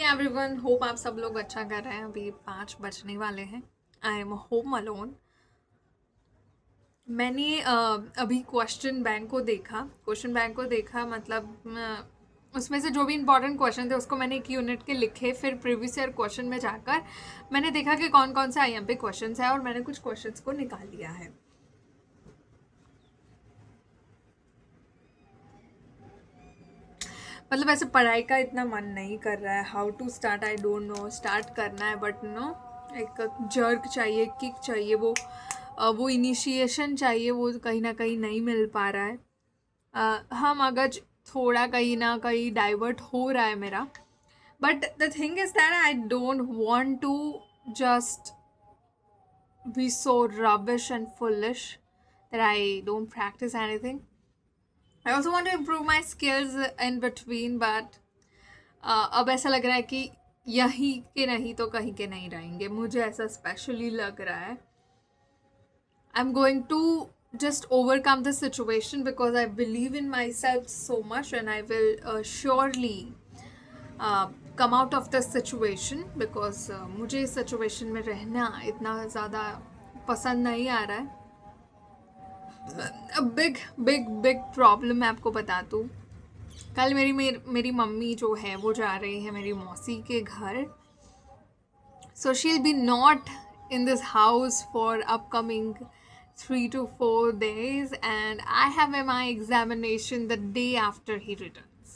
Everyone, hope आप सब लोग अच्छा कर रहे हैं। अभी 5 बजने वाले हैं। I am home alone. मैंने अभी क्वेश्चन बैंक को देखा मतलब उसमें से जो भी इंपॉर्टेंट क्वेश्चन थे उसको मैंने एक यूनिट के लिखे। फिर प्रीवियस ईयर क्वेश्चन में जाकर मैंने देखा कि कौन कौन से आईएमपी क्वेश्चन है और मैंने कुछ क्वेश्चंस को निकाल लिया है। मतलब ऐसे पढ़ाई का इतना मन नहीं कर रहा है। How to start I don't know. Start करना है बट नो, एक जर्क चाहिए, किक चाहिए, वो इनिशिएशन चाहिए, वो कहीं ना कहीं नहीं मिल पा रहा है। हम अगर थोड़ा कहीं ना कहीं डाइवर्ट हो रहा है मेरा, but the thing is that I don't want to just be so rubbish and foolish that I don't practice anything. I also want to improve my skills in between, but अब ऐसा लग रहा है कि यहीं के नहीं तो कहीं के नहीं रहेंगे। मुझे ऐसा स्पेशली लग रहा है। I am going to just overcome the situation because I believe in myself so much, and I will surely come out of the situation because मुझे इस situation में रहना इतना ज़्यादा पसंद नहीं आ रहा है। बिग बिग बिग प्रॉब्लम मैं आपको बता दूँ। कल मेरी मम्मी जो है वो जा रही है मेरी मौसी के घर। So she'll be not in this house for upcoming 3 to 4 days, and I have my examination the day after he returns.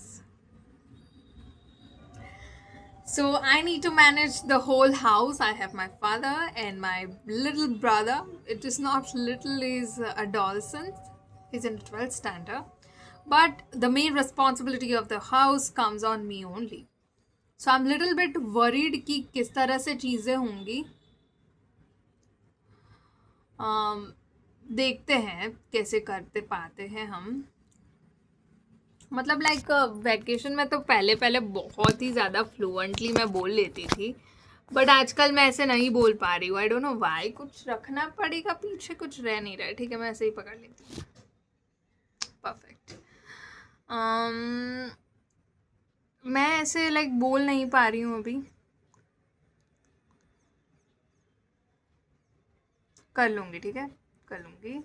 So I need to manage the whole house. I have my father and my little brother. It is not little, is adolescent. He's in 12th standard. But the main responsibility of the house comes on me only. So I'm little bit worried कि किस तरह से चीज़ें होंगी। देखते हैं कैसे करते पाते हैं हम। मतलब लाइक वैकेशन में तो पहले पहले बहुत ही ज़्यादा फ्लुएंटली मैं बोल लेती थी, बट आजकल मैं ऐसे नहीं बोल पा रही हूँ। आई डोंट नो वाई। कुछ रखना पड़ेगा पीछे, कुछ रह नहीं रहा है। ठीक है, मैं ऐसे ही पकड़ लेती हूँ। परफेक्ट। मैं ऐसे लाइक बोल नहीं पा रही हूँ अभी। कर लूँगी, ठीक है, कर लूँगी।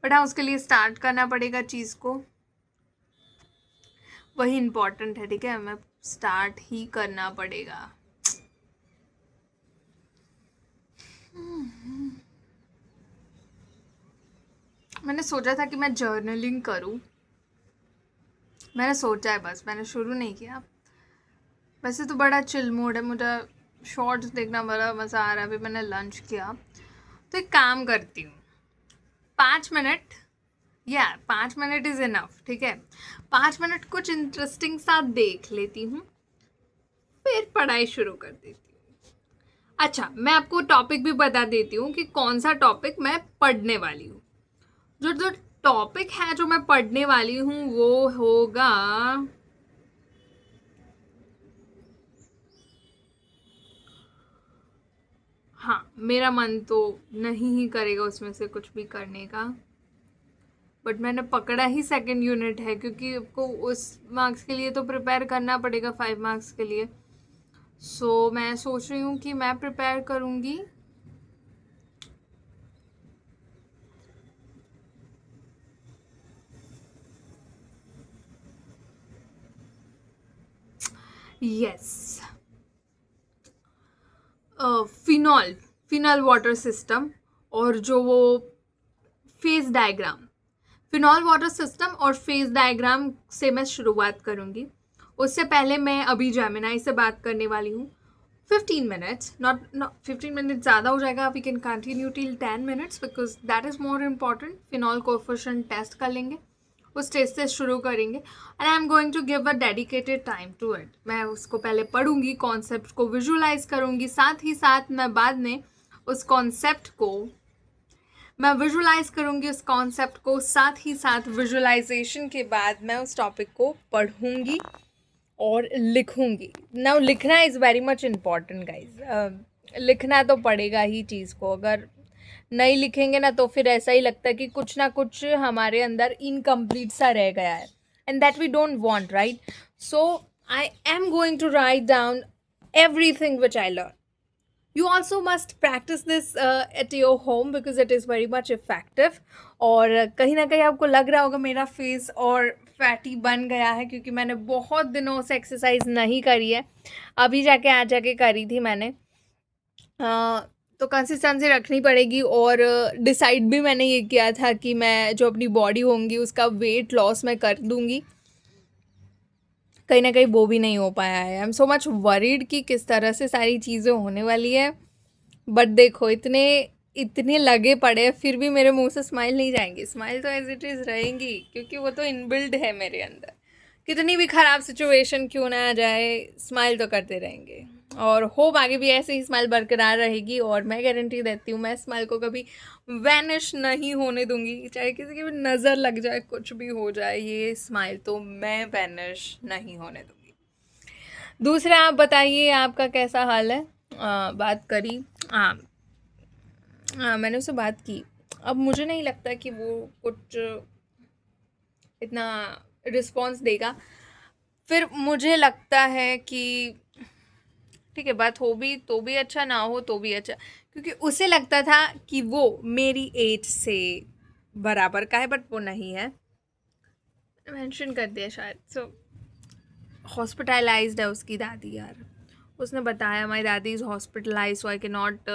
बट हाँ, उसके लिए स्टार्ट करना पड़ेगा चीज़ को, वही इम्पोर्टेंट है। ठीक है, हमें स्टार्ट ही करना पड़ेगा। मैंने सोचा था कि मैं जर्नलिंग करूं। मैंने सोचा है, बस मैंने शुरू नहीं किया। वैसे तो बड़ा चिल मूड है, मुझे शॉर्ट्स देखना बड़ा मज़ा आ रहा है। अभी मैंने लंच किया तो एक काम करती हूँ, 5 मिनट, या 5 मिनट इज़ इनफ। ठीक है, 5 मिनट कुछ इंटरेस्टिंग सा देख लेती हूँ, फिर पढ़ाई शुरू कर देती हूँ। अच्छा, मैं आपको टॉपिक भी बता देती हूँ कि कौन सा टॉपिक मैं पढ़ने वाली हूँ। जो जो टॉपिक है जो मैं पढ़ने वाली हूँ वो होगा, हाँ, मेरा मन तो नहीं ही करेगा उसमें से कुछ भी करने का, बट मैंने पकड़ा ही सेकंड यूनिट है क्योंकि आपको उस मार्क्स के लिए तो प्रिपेयर करना पड़ेगा, 5 मार्क्स के लिए। सो मैं सोच रही हूँ कि मैं प्रिपेयर करूँगी। यस, फिनॉल वाटर सिस्टम और जो वो phase diagram, phenol water system और फेज डायग्राम से मैं शुरुआत करूँगी। उससे पहले मैं अभी जेमिनाई से बात करने वाली हूँ। 15 मिनट्स, नॉट 15 मिनट ज़्यादा हो जाएगा। We can continue till 10 minutes because that is more important. Phenol coefficient test कर लेंगे, उस टेस्ट से शुरू करेंगे, and I am going to give a dedicated time to it. मैं उसको पहले पढ़ूंगी, कॉन्सेप्ट को विजुलाइज करूंगी, साथ ही साथ मैं बाद में उस कॉन्सेप्ट को मैं विजुलाइज करूंगी, उस कॉन्सेप्ट को। साथ ही साथ विजुलाइजेशन के बाद मैं उस टॉपिक को पढ़ूंगी और लिखूंगी। नाउ लिखना is very much important guys. लिखना तो पड़ेगा ही चीज़ को। अगर नहीं लिखेंगे ना तो फिर ऐसा ही लगता है कि कुछ ना कुछ हमारे अंदर इनकम्प्लीट सा रह गया है, and that we don't want, right? So I am going to write down everything which I learn. You also must practice this at your home because it is very much effective. और कहीं ना कहीं आपको लग रहा होगा मेरा face और फैटी बन गया है क्योंकि मैंने बहुत दिनों से एक्सरसाइज नहीं करी है. अभी जाके आज जाके करी थी मैंने. तो कंसिस्टेंसी रखनी पड़ेगी. और डिसाइड भी मैंने ये किया था कि मैं जो अपनी बॉडी होंगी उसका वेट लॉस मैं कर दूंगी. कहीं ना कहीं वो भी नहीं हो पाया है. I am so much worried कि किस तरह से सारी चीज़ें होने वाली है. बट देखो इतने इतने लगे पड़े हैं फिर भी मेरे मुंह से स्माइल नहीं जाएंगी. स्माइल तो एज इट इज़ रहेंगी क्योंकि वो तो इनबिल्ड है मेरे अंदर. कितनी भी ख़राब सिचुएशन क्यों ना आ जाए स्माइल तो करते रहेंगे. और होप आगे भी ऐसे ही स्माइल बरकरार रहेगी. और मैं गारंटी देती हूँ मैं स्माइल को कभी वैनिश नहीं होने दूंगी. चाहे किसी की भी नज़र लग जाए कुछ भी हो जाए ये स्माइल तो मैं वैनिश नहीं होने दूंगी. दूसरा आप बताइए आपका कैसा हाल है. बात करी. मैंने उससे बात की. अब मुझे नहीं लगता कि वो कुछ इतना रिस्पॉन्स देगा. फिर मुझे लगता है कि ठीक है बात हो भी तो भी अच्छा ना हो तो भी अच्छा. क्योंकि उसे लगता था कि वो मेरी एज से बराबर का है बट वो नहीं है. मेंशन कर दिया शायद. सो हॉस्पिटलाइज्ड है उसकी दादी यार. उसने बताया my dadi is hospitalize so I can not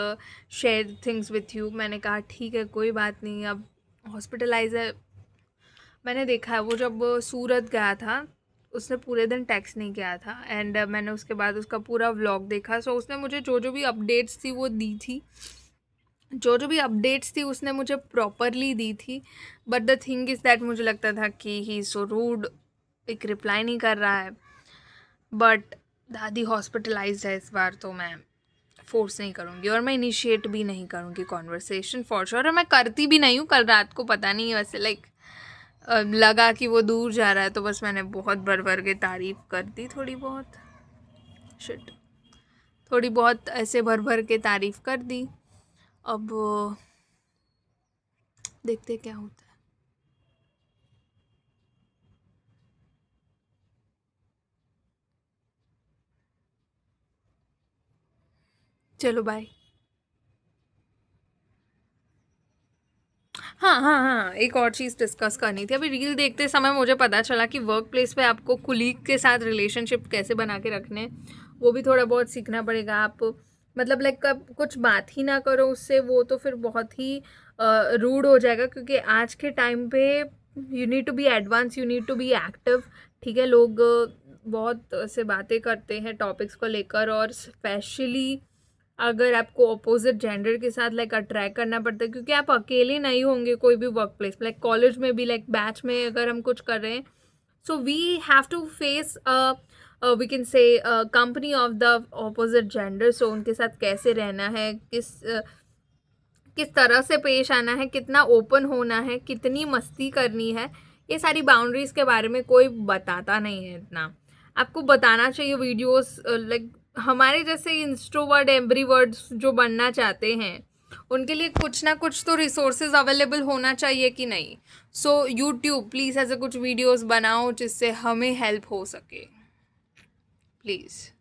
share things with you. मैंने कहा ठीक है कोई बात नहीं. अब हॉस्पिटलाइज है. मैंने देखा है वो जब सूरत गया था उसने पूरे दिन टेक्स्ट नहीं किया था. एंड मैंने उसके बाद उसका पूरा व्लॉग देखा. सो उसने मुझे जो जो भी अपडेट्स थी वो दी थी. जो जो भी अपडेट्स थी उसने मुझे प्रॉपरली दी थी. But the thing is that मुझे लगता था कि ही सो रूड. एक रिप्लाई नहीं कर रहा है. बट दादी हॉस्पिटलाइज्ड है इस बार तो मैं फोर्स नहीं करूँगी और मैं इनिशिएट भी नहीं करूँगी कॉन्वर्सेशन फॉर श्योर. और मैं करती भी नहीं हूँ. कल रात को पता नहीं वैसे लगा कि वो दूर जा रहा है तो बस मैंने बहुत भर भर के तारीफ़ कर दी. थोड़ी बहुत शिट थोड़ी बहुत ऐसे भर भर के तारीफ़ कर दी. अब देखते क्या होता है. चलो बाय. हाँ एक और चीज़ डिस्कस करनी थी. अभी रील देखते समय मुझे पता चला कि वर्क प्लेस पे आपको कुलीग के साथ रिलेशनशिप कैसे बना के रखने वो भी थोड़ा बहुत सीखना पड़ेगा. आप मतलब कुछ बात ही ना करो उससे वो तो फिर बहुत ही रूड हो जाएगा. क्योंकि आज के टाइम पे you need to be advance. You need to be active. ठीक है लोग बहुत से बातें करते हैं टॉपिक्स को लेकर. और स्पेशली अगर आपको अपोजिट जेंडर के साथ अट्रैक्ट करना पड़ता है क्योंकि आप अकेले नहीं होंगे कोई भी वर्क प्लेस कॉलेज में भी बैच में अगर हम कुछ कर रहे हैं. So we have to face we can say company of the opposite gender. सो उनके साथ कैसे रहना है किस तरह से पेश आना है कितना ओपन होना है कितनी मस्ती करनी है. ये सारी बाउंड्रीज के बारे में कोई बताता नहीं है इतना. आपको बताना चाहिए वीडियोस हमारे जैसे इंस्ट्रोवर्ड एम्ब्रीवर्ड्स जो बनना चाहते हैं उनके लिए कुछ ना कुछ तो रिसोर्सेज अवेलेबल होना चाहिए कि नहीं. सो यूट्यूब प्लीज़ ऐसे कुछ वीडियोस बनाओ जिससे हमें हेल्प हो सके प्लीज़.